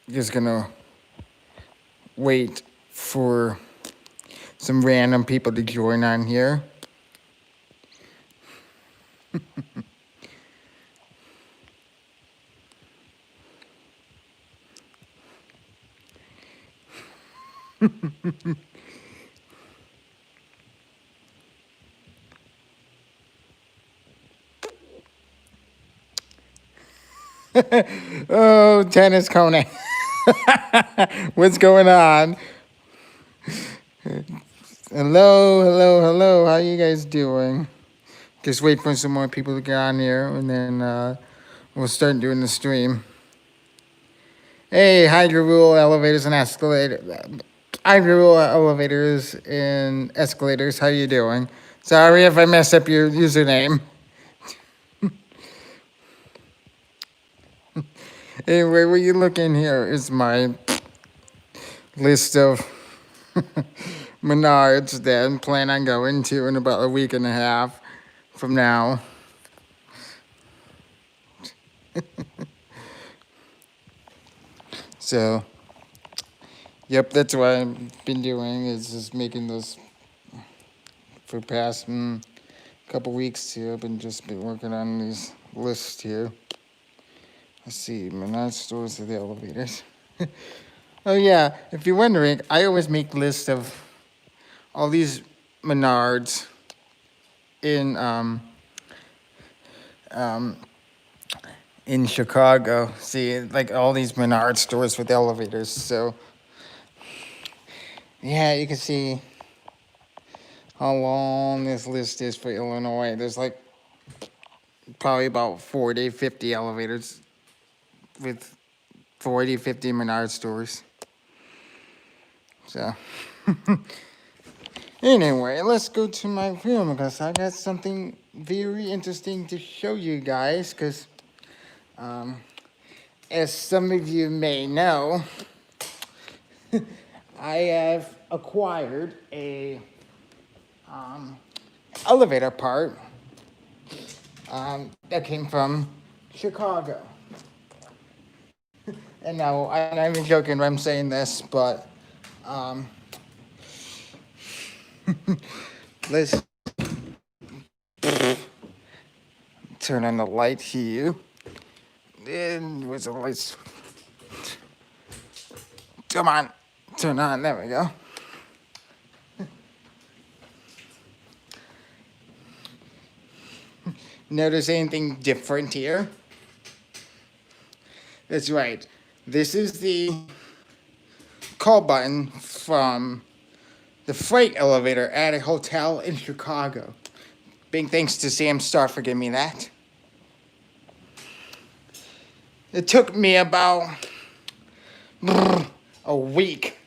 Just gonna wait for some random people to join on here. Oh, Tennis Conan. What's going on? Hello, hello, hello. How you guys doing? Just wait for some more people to get on here, and then we'll start doing the stream. Hey, Hydra Rule elevators and escalators. Hydra Rule elevators and escalators. How you doing? Sorry if I messed up your username. Anyway, what you looking here is my list of Menards that I plan on going to in about a week and a half from now. So, yep, that's what I've been doing is just making those for past couple weeks here. I've just been working on these lists here. Let's see, Menard stores or the elevators. Oh yeah, if you're wondering, I always make lists of all these Menards in in Chicago. See, like all these Menard stores with elevators. So yeah, you can see how long this list is for Illinois. There's like probably about 40, 50 elevators with 40, 50 Menard stores. So anyway, let's go to my room because I got something very interesting to show you guys because as some of you may know, I have acquired a elevator part that came from Chicago. And now I'm not even joking when I'm saying this, but let's turn on the light here. And where's the lights? Come on, turn on. There we go. Notice anything different here? That's right. This is the call button from the freight elevator at a hotel in Chicago. Big thanks to Sam Starr for giving me that. It took me about a week,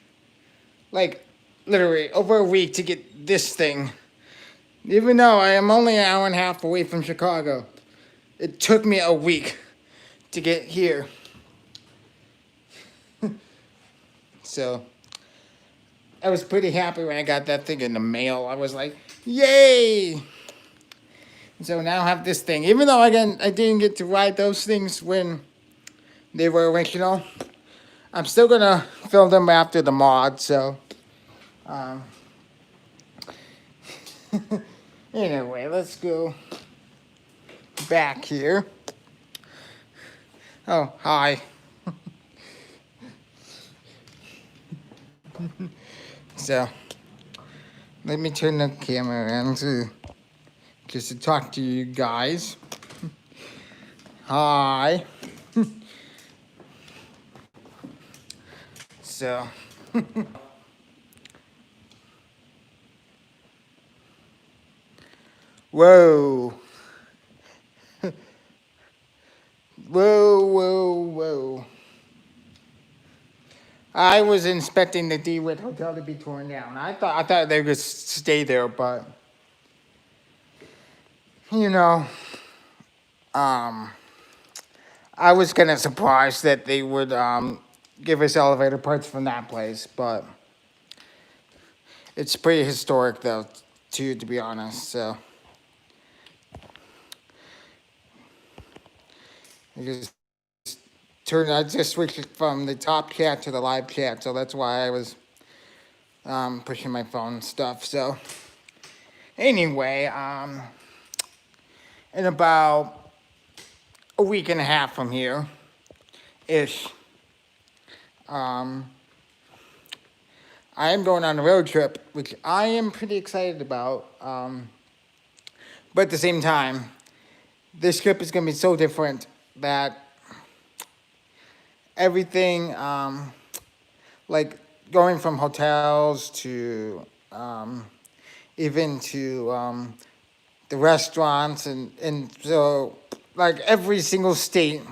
like literally over a week to get this thing. Even though I am only an hour and a half away from Chicago, it took me a week to get here. So I was pretty happy when I got that thing in the mail. I was like, yay! So now I have this thing. Even though I didn't get to ride those things when they were original, I'm still gonna film them after the mod. So anyway, let's go back here. Oh, hi. So let me turn the camera on just to talk to you guys. Hi. So whoa. Whoa, whoa, whoa. I was expecting the DeWitt Hotel to be torn down. I thought they would stay there, but you know, I was kind of surprised that they would give us elevator parts from that place, but it's pretty historic though, too, to be honest. So I just I just switched it from the top chat to the live chat, so that's why I was pushing my phone and stuff. So anyway, in about a week and a half from here, ish, um, I am going on a road trip, which I am pretty excited about. But at the same time, this trip is going to be so different that everything, like going from hotels to even to the restaurants, and so like every single state,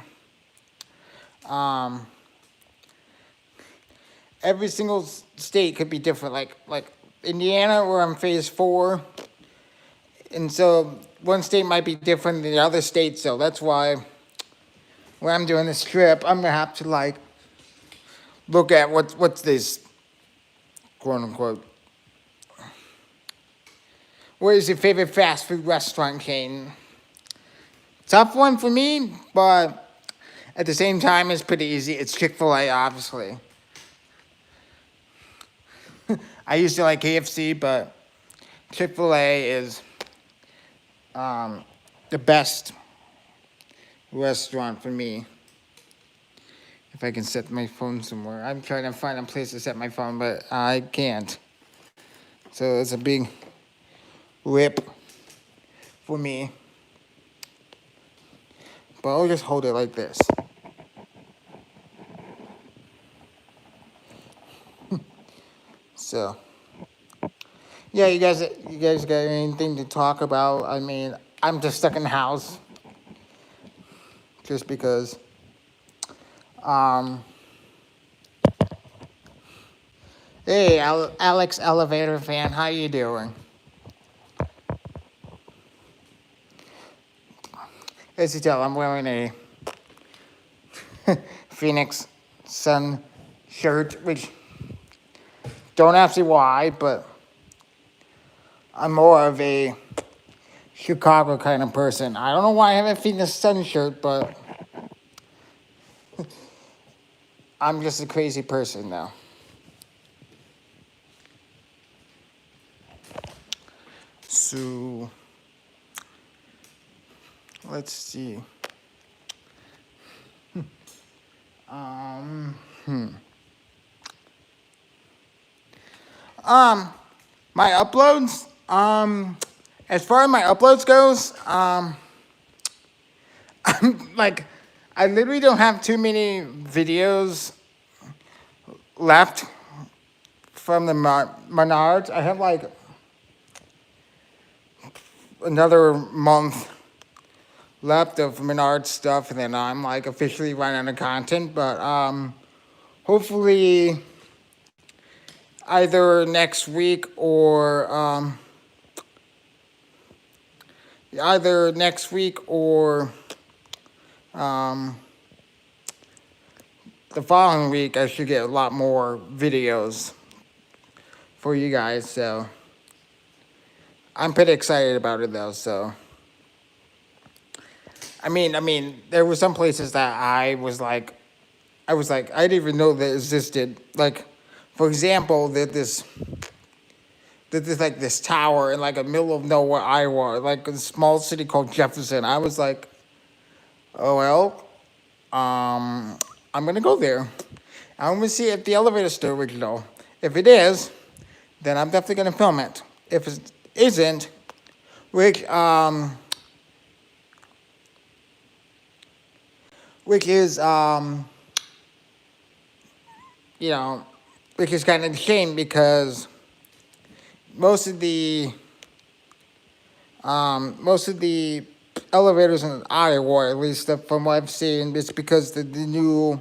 um, every single state could be different. Like Indiana, we're on phase 4, and so one state might be different than the other state. So that's why when I'm doing this trip, I'm gonna have to like look at what's this quote unquote. What is your favorite fast food restaurant chain? Tough one for me, but at the same time, it's pretty easy. It's Chick-fil-A, obviously. I used to like KFC, but Chick-fil-A is the best restaurant for me. If I can set my phone somewhere. I'm trying to find a place to set my phone, but I can't. So it's a big rip for me. But I'll just hold it like this. So, yeah, you guys got anything to talk about? I mean, I'm just stuck in the house just because. Hey, Alex Elevator Fan, how you doing? As you tell, I'm wearing a Phoenix Sun shirt, which don't ask me why, but I'm more of a Chicago kind of person. I don't know why I have a Phoenix Sun shirt, but I'm just a crazy person now. So, let's see. My uploads, as far as my uploads goes, like, I literally don't have too many videos left from the Menards. I have like another month left of Menards stuff, and then I'm like officially running out of content. But hopefully either next week or the following week, I should get a lot more videos for you guys. So I'm pretty excited about it, though. So I mean, there were some places that I was like, I didn't even know that existed. Like, for example, there's like this tower in like the middle of nowhere, Iowa, like a small city called Jefferson. I was like, oh well, I'm gonna go there. I'm gonna see if the elevator still original. If it is, then I'm definitely gonna film it. If it isn't, which is you know, which is kind of a shame because most of the elevators in Iowa, at least from what I've seen, it's because the new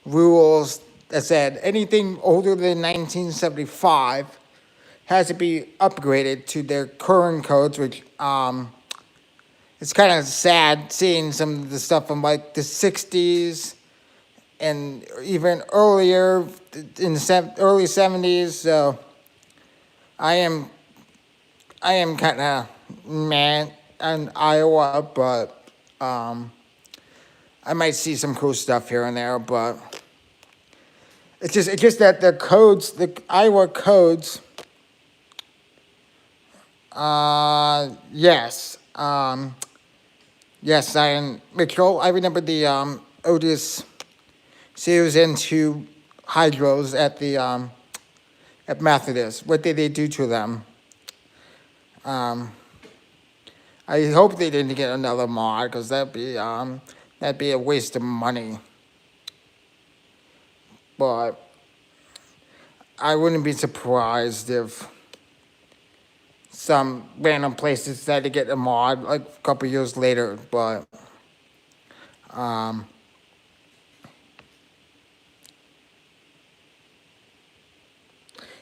rules that said anything older than 1975 has to be upgraded to their current codes, which it's kind of sad seeing some of the stuff from like the 60s and even earlier in the early 70s. So I am kind of mad in Iowa, but I I might see some cool stuff here and there, but it's just that the codes, the Iowa codes, yes. Yes, I Mitchell. I remember the Otis series into hydros at Methodist. What did they do to them? Um, I hope they didn't get another mod because that'd be a waste of money. But I wouldn't be surprised if some random place decided to get a mod like a couple years later. But um,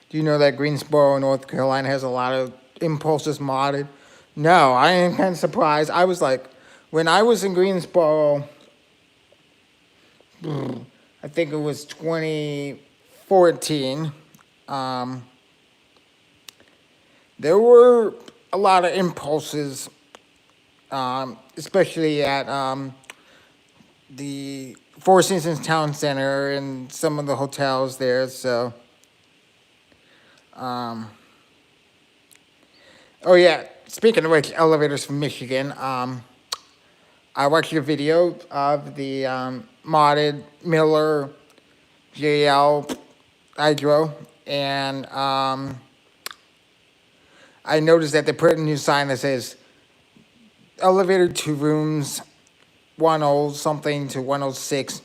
do you know that Greensboro, North Carolina has a lot of impulses modded? No, I am kind of surprised. I was like, when I was in Greensboro, I think it was 2014. Um, there were a lot of impulses, especially at the Four Seasons Town Center and some of the hotels there. So, oh yeah, speaking of which, elevators from Michigan. I watched a video of the modded Miller JL Hydro, and I noticed that they put a new sign that says elevator to rooms 10 something to 106.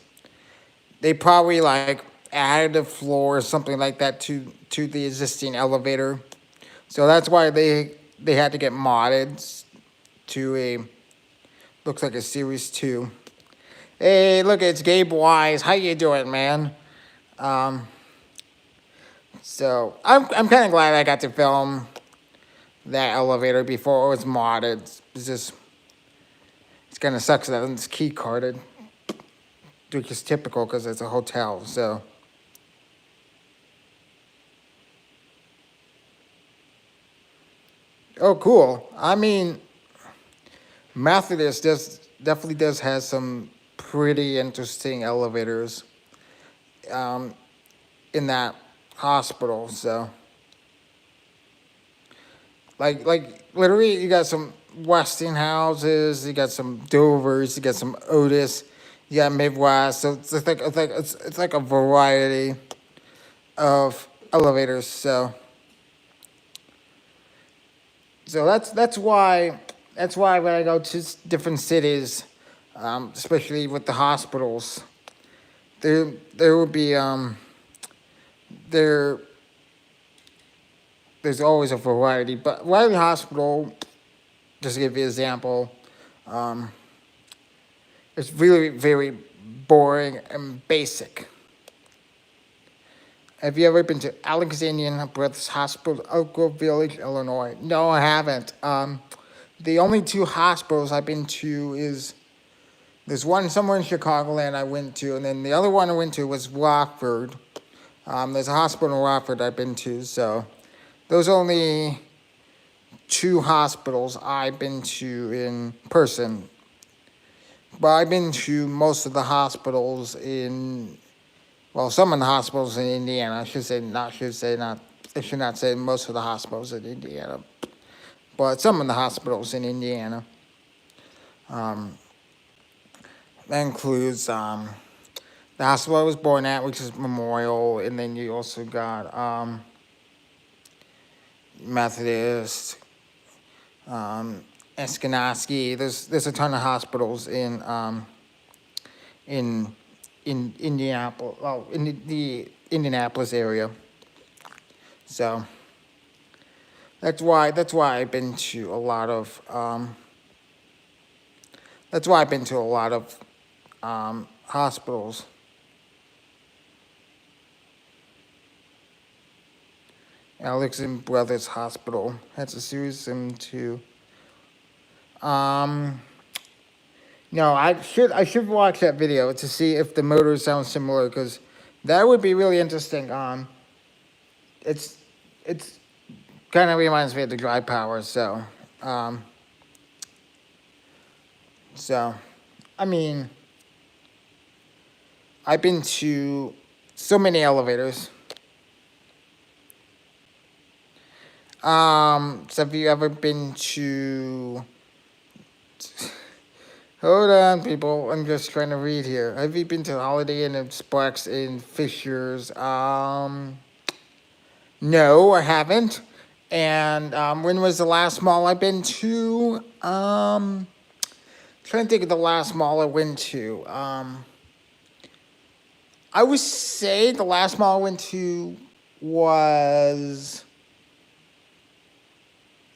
They probably like added a floor or something like that to the existing elevator, so that's why they had to get modded to a looks like a series 2. Hey, look, it's Gabe Wise. How you doing, man? Um, so I'm kind of glad I got to film that elevator before it was modded. It's kind of sucks that it's key carded, which is typical because it's a hotel. So oh, cool. I mean, Methodist definitely does has some pretty interesting elevators um, in that hospital. So like literally, you got some Westinghouses, you got some Dovers, you got some Otis, you got Midwest. So it's like a variety of elevators. So that's why when I go to different cities, especially with the hospitals, there will be there there's always a variety. But Riley Hospital, just to give you an example, um, it's really very boring and basic. Have you ever been to Alexandrian Brothers Hospital, Oak Grove Village, Illinois? No, I haven't. The only two hospitals I've been to is there's one somewhere in Chicagoland I went to, and then the other one I went to was Rockford. There's a hospital in Rockford I've been to, so those are only two hospitals I've been to in person. But I've been to most of the hospitals in, well, some of the hospitals in Indiana. I should not say most of the hospitals in Indiana, but some of the hospitals in Indiana. Um, that includes the hospital I was born at, which is Memorial, and then you also got Methodist, Eskenazi. There's a ton of hospitals in Indianapolis, well, in the Indianapolis area. So that's why I've been to a lot of hospitals. Alex and Brothers Hospital has a series too. No, I should watch that video to see if the motors sound similar because that would be really interesting. It's it's kind of reminds me of the dry power. Um, so I mean, I've been to so many elevators. So have you ever been to? Hold on, people. I'm just trying to read here. Have you been to Holiday Inn Express in Fishers? No, I haven't. And when was the last mall I've been to? Trying to think of the last mall I went to. I would say the last mall I went to was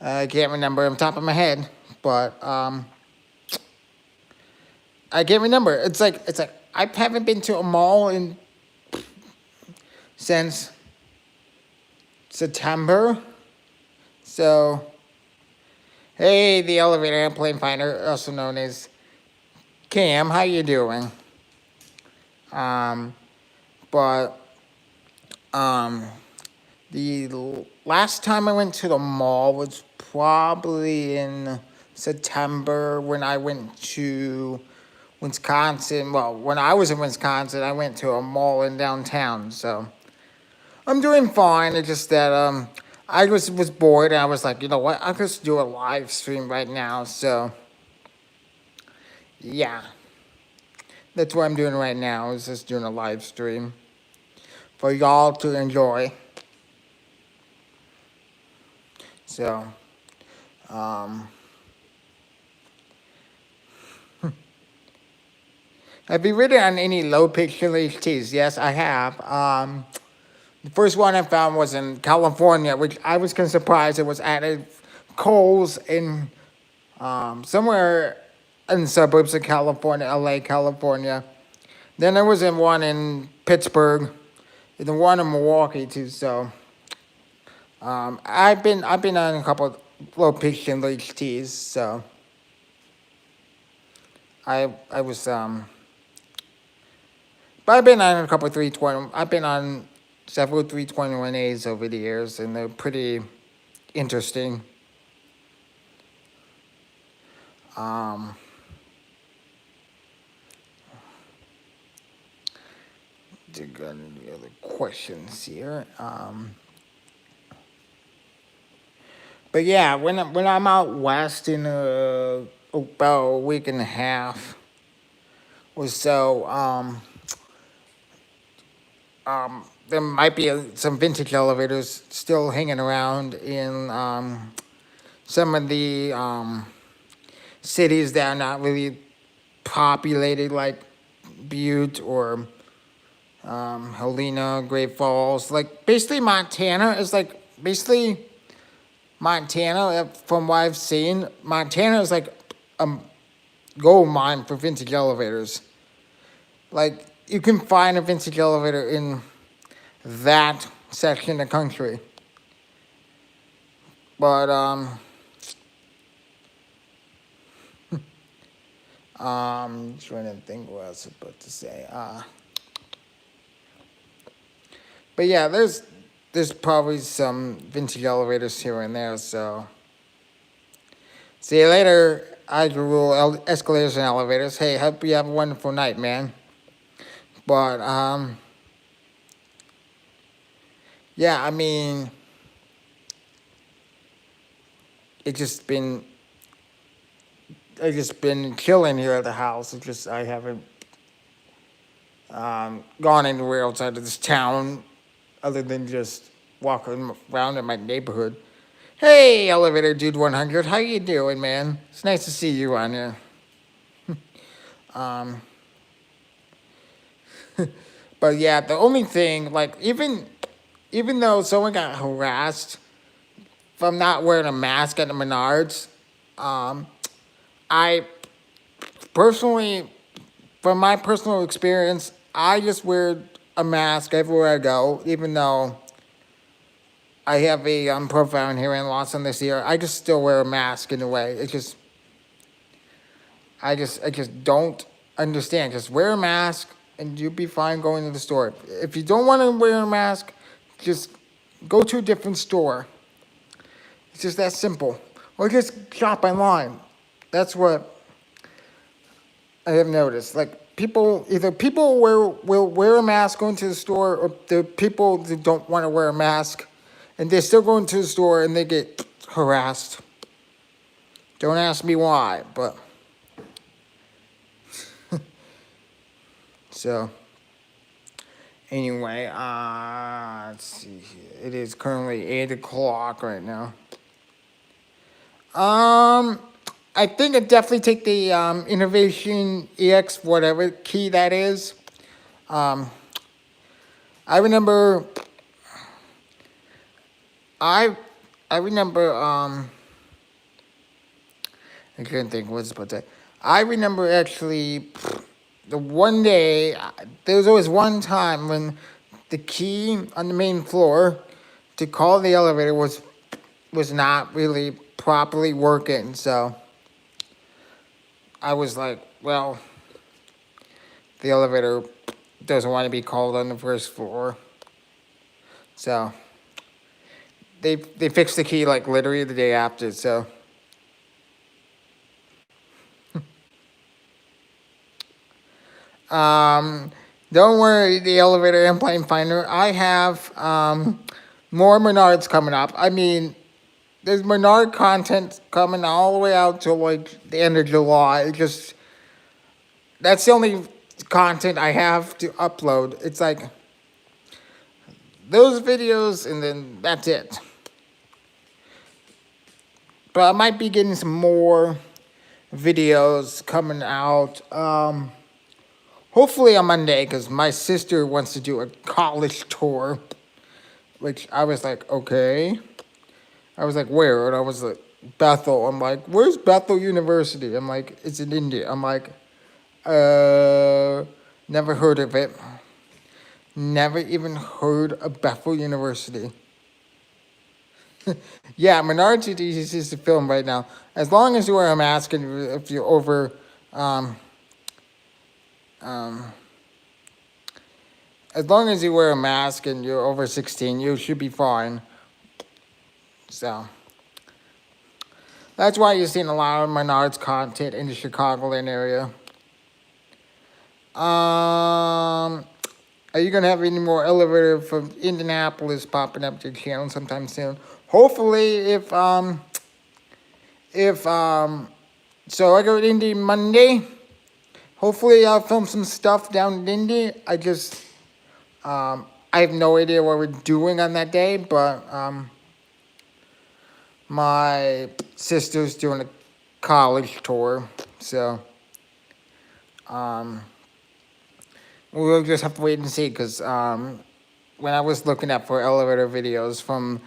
I can't remember on top of my head, but I can't remember. It's like I haven't been to a mall in since September. So hey, the elevator airplane finder, also known as Cam, how you doing? Um, but um, the last time I went to the mall was probably in September when I went to Wisconsin. Well, when I was in Wisconsin, I went to a mall in downtown. So I'm doing fine. It's just that I was bored and I was like, you know what? I'll just do a live stream right now. So yeah, that's what I'm doing right now. Is just doing a live stream for y'all to enjoy. So um, have you ridden on any low pitch LHTs? Yes, I have. The first one I found was in California, which I was kind of surprised it was at a Kohl's in somewhere in the suburbs of California, LA, California. Then there was in one in Pittsburgh, and the one in Milwaukee too. So I've been on a couple of low pitch and HTs. So I was but I've been on a couple of 320. I've been on several 321As over the years, and they're pretty interesting. Um, got any other questions here? But yeah, when I'm out west in about a week and a half or so, there might be some vintage elevators still hanging around in some of the cities that are not really populated, like Butte or Helena, Great Falls. Like basically Montana is like basically Montana. From what I've seen, Montana is like a gold mine for vintage elevators. Like you can find a vintage elevator in that section of the country. But I'm trying to think what I was about to say. But yeah, there's probably some vintage elevators here and there. So see you later. I rule escalators and elevators. Hey, hope you have a wonderful night, man. But yeah, I mean, it just been I just been chilling here at the house. It's just I haven't gone anywhere outside of this town other than just walking around in my neighborhood. Hey, Elevator Dude 100, how you doing, man? It's nice to see you on here. But yeah, the only thing, like, even though someone got harassed from not wearing a mask at the Menards, I personally, from my personal experience, I just wear a mask everywhere I go, even though I have a profile in here in Los Angeles here. I just still wear a mask in a way. It's just, I just don't understand. Just wear a mask and you'll be fine going to the store. If you don't want to wear a mask, just go to a different store. It's just that simple. Or just shop online. That's what I have noticed. Like people will wear a mask going to the store, or the people that don't want to wear a mask, and they're still going to the store and they get harassed. Don't ask me why, but so anyway, let's see here. It is currently 8 o'clock right now. I think I'd definitely take the Innovation EX, whatever key that is. I remember, I remember, I couldn't think what I was about to say. I remember actually, the one day, there was always one time when the key on the main floor to call the elevator was not really properly working, so I was like, well, the elevator doesn't want to be called on the first floor. So they fixed the key like literally the day after, so don't worry, the elevator and plane finder. I have more Menards coming up. I mean, there's Menard content coming all the way out till like the end of July. That's the only content I have to upload. It's like those videos and then that's it. But I might be getting some more videos coming out. Hopefully on Monday, because my sister wants to do a college tour, which I was like, okay. I was like, where? And I was like, Bethel. I'm like, where's Bethel University? I'm like, it's in India. I'm like, never heard of it. Never even heard of Bethel University. Yeah, Menards is easy to film right now. As long as you wear a mask and if you're over, as long as you wear a mask and you're over 16, you should be fine. So that's why you're seeing a lot of Menards content in the Chicagoland area. Are you gonna have any more elevator from Indianapolis popping up to your channel sometime soon? Hopefully, so I go to Indy Monday. Hopefully, I'll film some stuff down in Indy. I have no idea what we're doing on that day, but my sister's doing a college tour, so we'll just have to wait and see, because when I was looking up for elevator videos from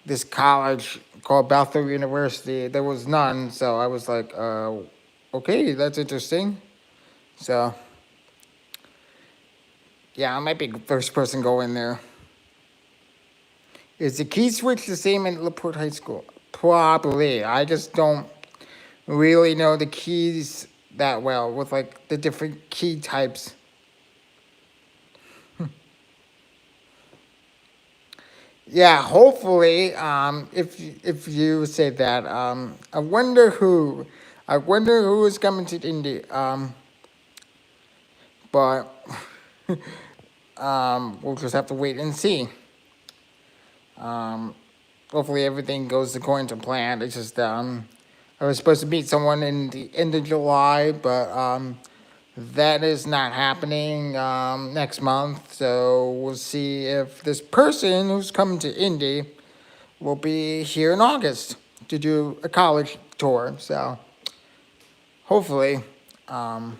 this college called Bethel University, there was none, so I was like, okay, that's interesting. So yeah, I might be the first person going there. Is the key switch the same in LaPorte High School? Probably. I just don't really know the keys that well with like the different key types. Yeah, hopefully, if you say that, I wonder who is coming to Indy, but we'll just have to wait and see. Hopefully everything goes according to plan. It's just, I was supposed to meet someone in the end of July, but, that is not happening next month, so we'll see if this person who's coming to Indy will be here in August to do a college tour. So hopefully, but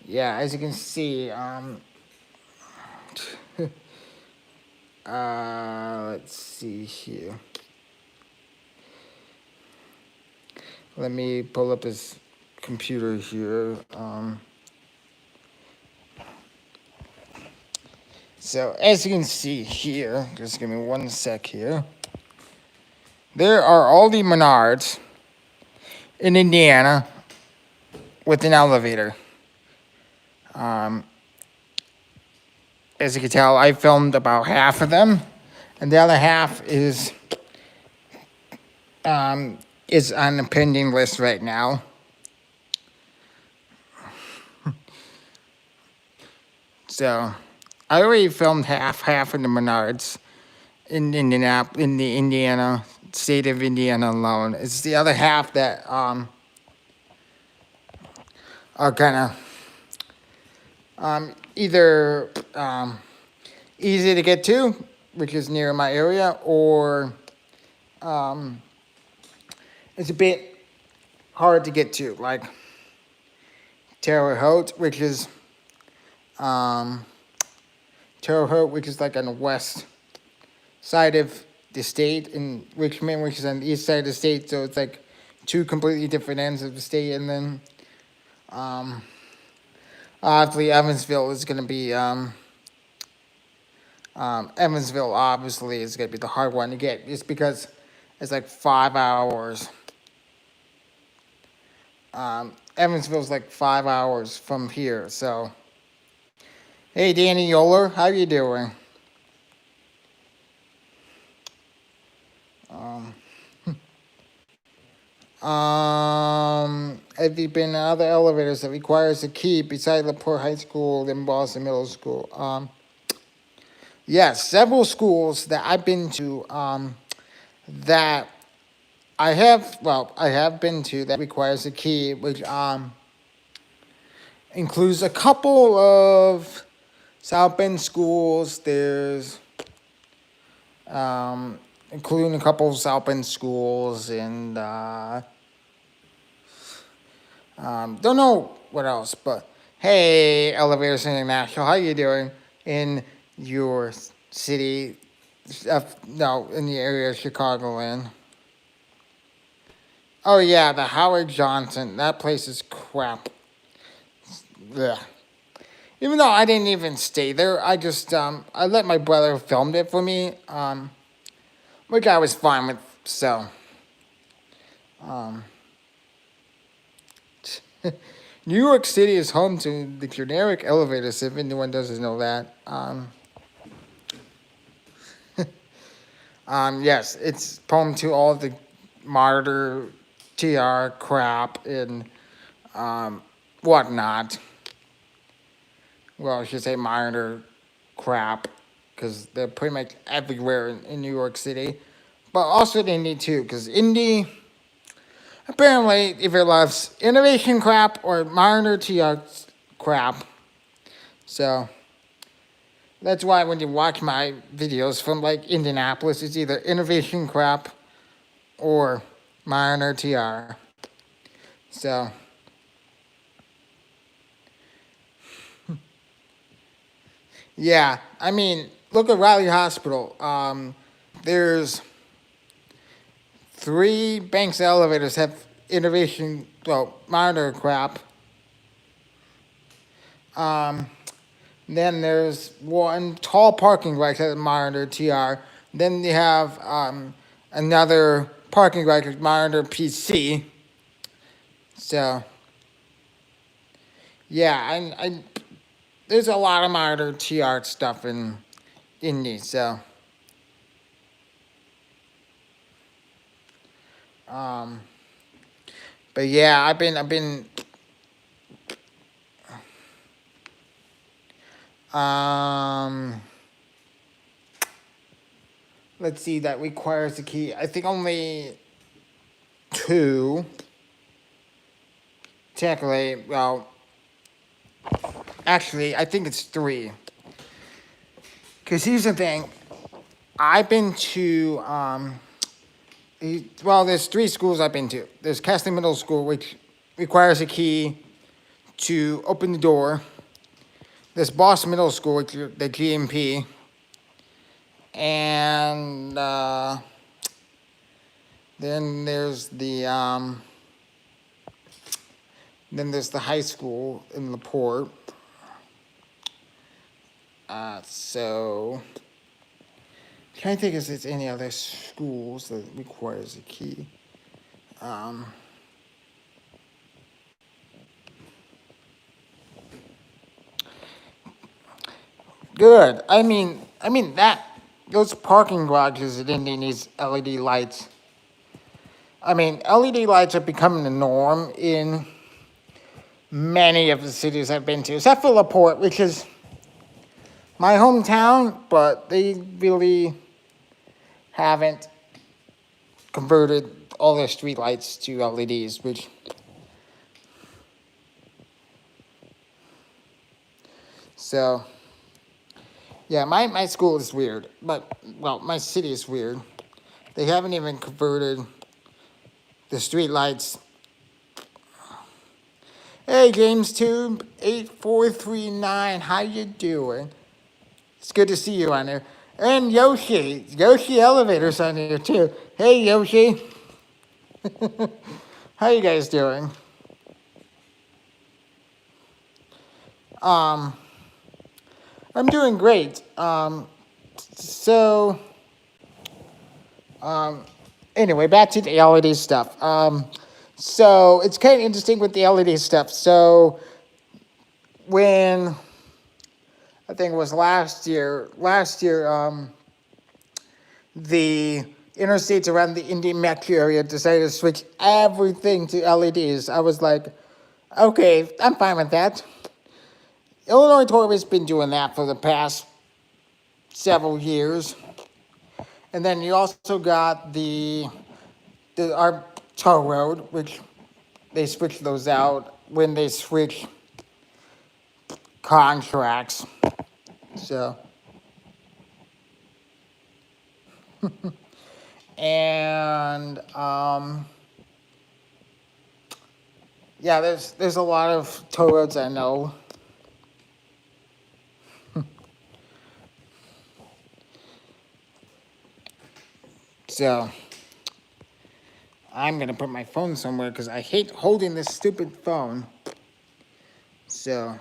yeah, as you can see, let's see here. Let me pull up his computer here. So as you can see here, just give me 1 sec here. There are all the Menards in Indiana with an elevator. As you can tell, I filmed about half of them, and the other half is is on the pending list right now. So I already filmed half of the Menards in in the Indiana state of Indiana alone. It's the other half that are kind of either easy to get to, which is near my area, or it's a bit hard to get to, like Terre Haute, which is Terre Haute, which is like on the west side of the state, in Richmond, which is on the east side of the state. So it's like two completely different ends of the state, and then obviously Evansville is going to be Evansville obviously is going to be the hard one to get, just because it's like 5 hours. Evansville's like 5 hours from here. So, hey, Danny Yoler, how you doing? Have you been in other elevators that requires a key beside LaPorte High School and Boston Middle School? Yes, several schools that I've been to that I have been to that requires a key, which includes a couple of South Bend schools. There's including a couple of South Bend schools, and don't know what else. But hey, Elevators International, how you doing in your city? No, in the area of Chicagoland. Oh yeah, the Howard Johnson. That place is crap. Ugh. Even though I didn't even stay there, I just I let my brother film it for me, which I was fine with. So, New York City is home to the generic elevators. If anyone doesn't know that, yes, it's home to all the monitor TR crap and whatnot. Well, I should say monitor crap, because they're pretty much everywhere in New York City. But also in Indy too, because Indy, apparently, if it loves innovation crap or monitor TR crap. So that's why when you watch my videos from like Indianapolis, it's either innovation crap or monitor TR. So yeah, I mean, look at Riley Hospital. There's three Banks elevators have innovation, well, monitor crap. Then there's one tall parking garage that has monitor TR. Then you have another parking garage with monitor PC. So yeah, I there's a lot of monitor TR stuff in Indy. So but yeah, I've been let's see, that requires a key. I think only two. Technically, well, actually, I think it's three. Because here's the thing. I've been to, well, there's three schools I've been to. There's Castley Middle School, which requires a key to open the door. There's Boston Middle School, which is the GMP. And then there's the high school in LaPorte. So trying to think if there's any other schools that requires a key. Good. I mean that those parking garages at Indy needs LED lights. I mean, LED lights are becoming the norm in many of the cities I've been to, except for LaPorte, which is my hometown, but they really haven't converted all their street lights to LEDs, which so yeah, my school is weird, but well, my city is weird. They haven't even converted the street lights. Hey, GamesTube 8439, how you doing? It's good to see you on there. And Yoshi Elevator's on here too. Hey, Yoshi. How you guys doing? I'm doing great. So, anyway, back to the LED stuff. So it's kind of interesting with the LED stuff. So when I think it was last year, the interstates around the Indian metro area decided to switch everything to LEDs. I was like, okay, I'm fine with that. Illinois Tollway's been doing that for the past several years. And then you also got our toll road, which they switched those out when they switched contracts. So, and yeah, there's a lot of toll roads I know. So, I'm gonna put my phone somewhere because I hate holding this stupid phone. So,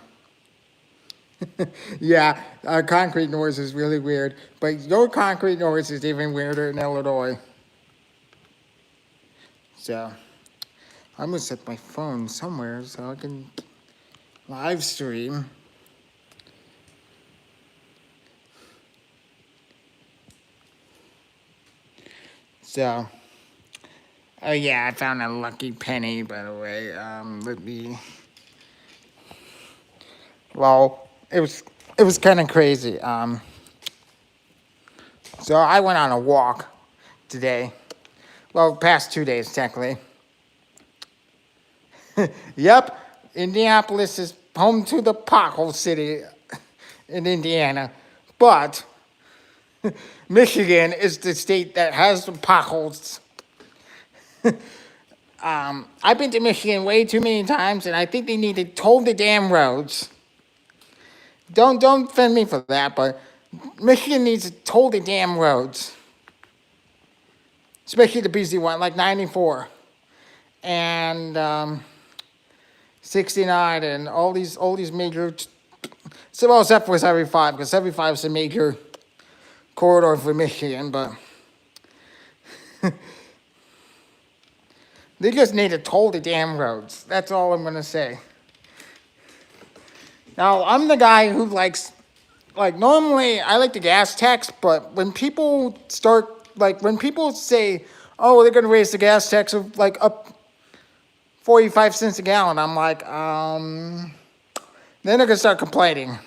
yeah, concrete noise is really weird, but your concrete noise is even weirder in Illinois. So, I'm gonna set my phone somewhere so I can live stream. So, oh yeah, I found a lucky penny, by the way. Let me. Well, it was kind of crazy. So I went on a walk today. Well, past 2 days technically. Yep, Indianapolis is home to the pothole city in Indiana, but Michigan is the state that has the potholes. I've been to Michigan way too many times, and I think they need to toll the damn roads. Don't offend me for that, but Michigan needs to toll the damn roads, especially the busy one, like 94 and 69, and all these major. So well, except for 75, because 75 is a major corridor for Michigan, but they just need to toll the damn roads. That's all I'm gonna say. Now, I'm the guy who likes, normally I like the gas tax, but when people when people say, oh, they're gonna raise the gas tax of up 45 cents a gallon, I'm like, then they're gonna start complaining.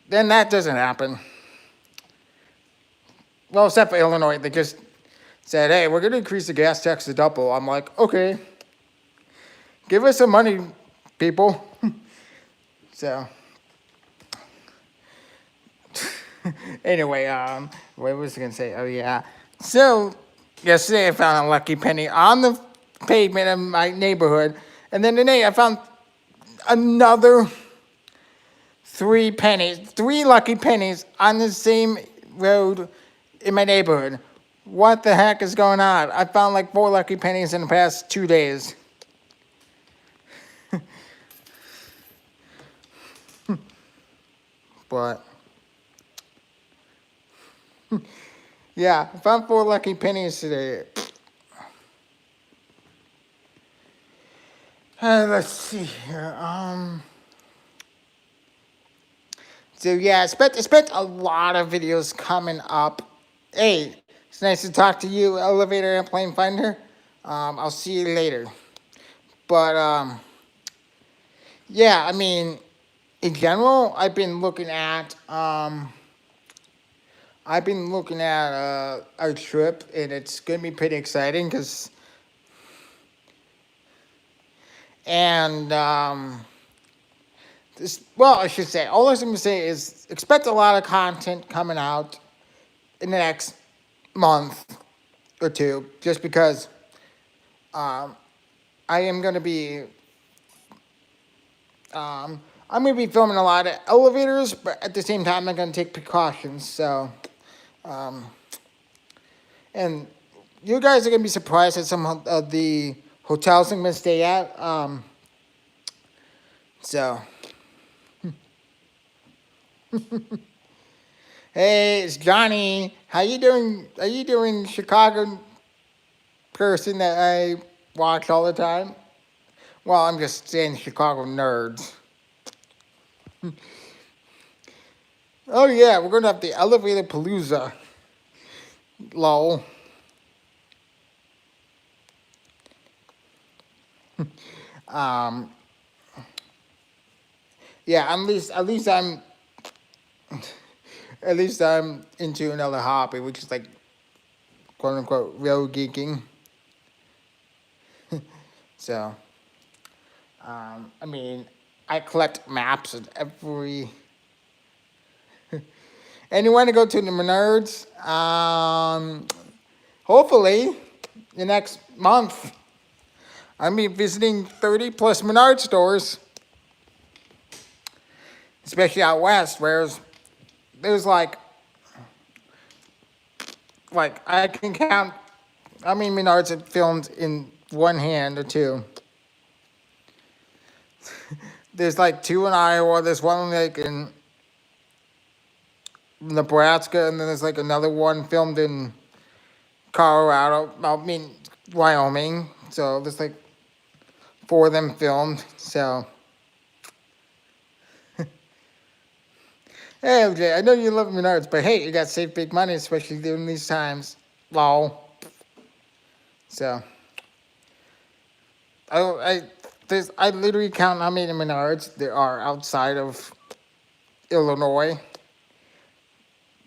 Then that doesn't happen. Well, except for Illinois, they just said, hey, we're gonna increase the gas tax to double. I'm like, okay, give us some money, people. So, anyway, what was I gonna say? Oh yeah. So yesterday I found a lucky penny on the pavement of my neighborhood, and then today I found another three lucky pennies on the same road in my neighborhood. What the heck is going on? I found like 4 lucky pennies in the past 2 days. But yeah, I found 4 lucky pennies today. Let's see here. So yeah, I expect a lot of videos coming up. Hey, It's nice to talk to you, Elevator Airplane Finder. I'll see you later. But yeah, I mean, in general, I've been looking at our trip, and it's gonna be pretty exciting because and this well, I should say all I'm gonna say is expect a lot of content coming out in the next month or two, just because um, I am gonna be I'm gonna be filming a lot of elevators, but at the same time I'm gonna take precautions. So and you guys are gonna be surprised at some of the hotels I'm gonna stay at. So hey, it's Johnny. How you doing? Are you doing, Chicago person that I watch all the time? Well, I'm just saying Chicago nerds. Oh yeah, we're gonna have the elevator palooza. Lol. Um, yeah, at least I'm into another hobby, which is like quote unquote real geeking. So, I mean, I collect maps of every. And you want to go to the Menards? Hopefully, the next month, I'll be visiting 30 plus Menard stores, especially out west, where there's like I can count how many Menards have filmed in one hand or two. There's like two in Iowa. There's one like in Nebraska, and then there's like another one filmed in Colorado. I mean Wyoming. So there's like four of them filmed. So hey, okay, I know you love Menards, but hey, you got to save big money, especially during these times. Lol. So I I literally count how many Menards there are outside of Illinois.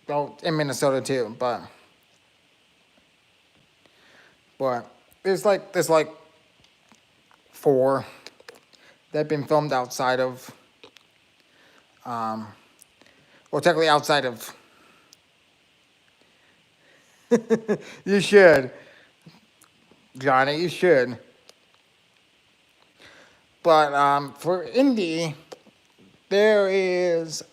Well, in Minnesota too, but there's like four that have been filmed outside of well, technically outside of. You should, Johnny. You should. But for Indy, there is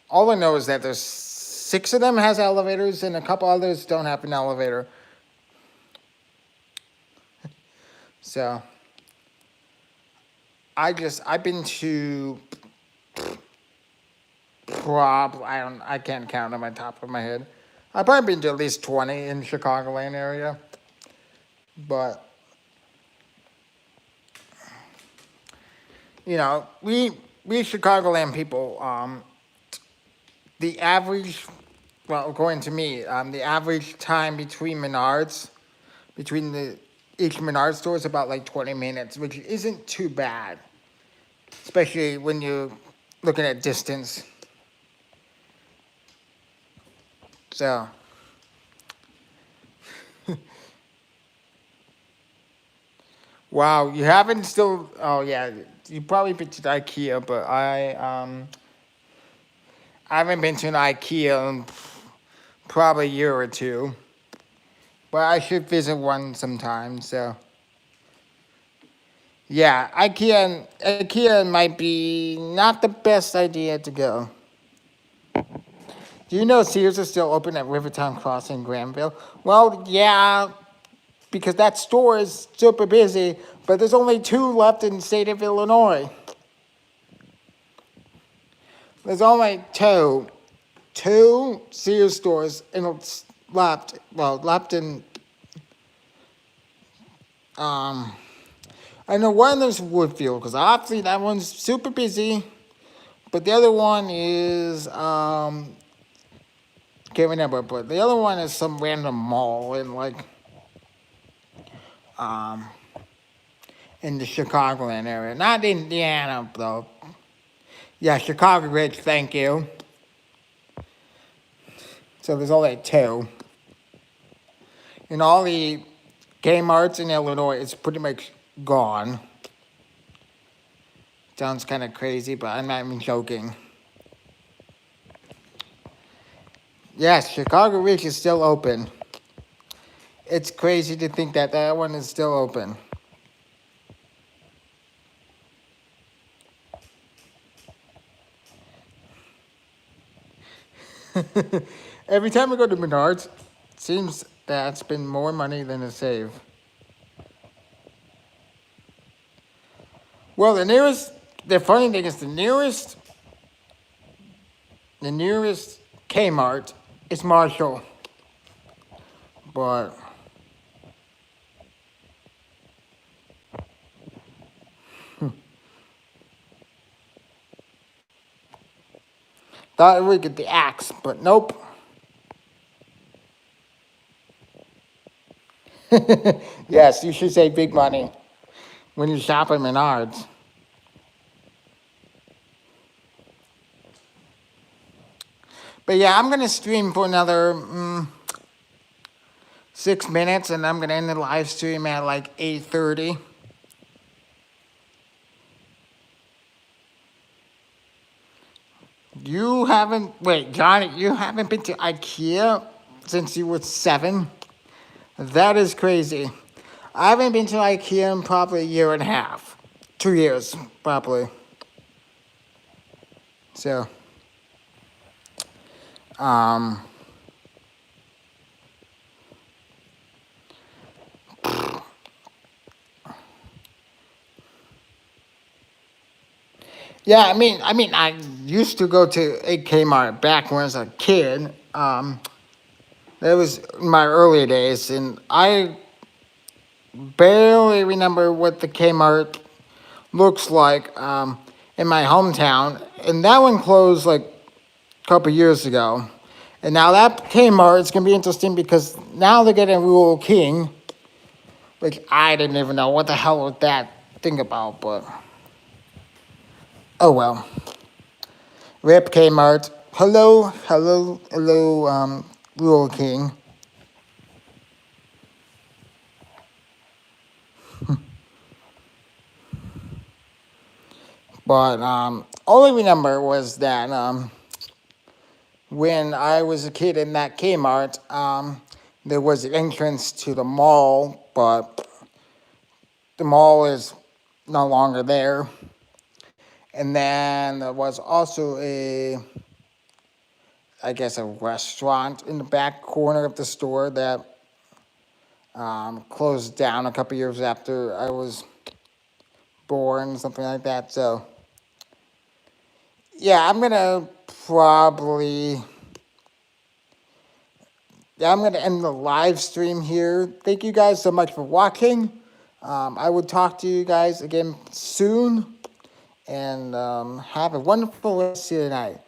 all I know is that there's six of them has elevators, and a couple others don't have an elevator. So I've been to probably I can't count on my top of my head. I've probably been to at least 20 in Chicagoland area, but we Chicagoland people, the average, well, according to me, the average time between the each Menards store is about like 20 minutes, which isn't too bad, especially when you're looking at distance. So, wow, you haven't still. Oh yeah, you probably been to IKEA, but I haven't been to an IKEA in probably a year or two. But I should visit one sometime. So yeah, IKEA might be not the best idea to go. Do you know Sears is still open at Rivertown Crossing, Granville? Well, yeah, because that store is super busy, but there's only two left in the state of Illinois. There's only two Sears stores and it's left in um I know one of them's Woodfield because obviously that one's super busy, but the other one is can't remember, but the other one is some random mall in like um in the Chicagoland area, not Indiana though. Yeah, Chicago Ridge. Thank you. So there's only two. And all the Kmart's in Illinois is pretty much gone. Sounds kind of crazy, but I'm not even joking. Yes, Chicago Ridge is still open. It's crazy to think that that one is still open. Every time I go to Menards, it seems that I spend more money than I save. Well, the funny thing is the nearest Kmart is Marshall. But thought we get the axe, but nope. Yes, you should save big money when you shop at Menards. But yeah, I'm gonna stream for another 6 minutes, and I'm gonna end the live stream at like 8:30. You haven't wait, Johnny. You haven't been to IKEA since you were 7. That is crazy. I haven't been to IKEA in probably a year and a half, 2 years probably. So, um, yeah. I used to go to a Kmart back when I was a kid. That was my early days, and I barely remember what the Kmart looks like in my hometown. And that one closed like a couple years ago. And now that Kmart is going to be interesting because now they're getting Rural King, which I didn't even know what the hell was that thing about, but oh well. Rip Kmart. Hello, Rural King. But all I remember was that when I was a kid in that Kmart, there was an entrance to the mall, but the mall is no longer there. And then there was also I guess, a restaurant in the back corner of the store that closed down a couple years after I was born, something like that. So, yeah, probably, I'm gonna end the live stream here. Thank you guys so much for watching. I will talk to you guys again soon, and have a wonderful rest of your night.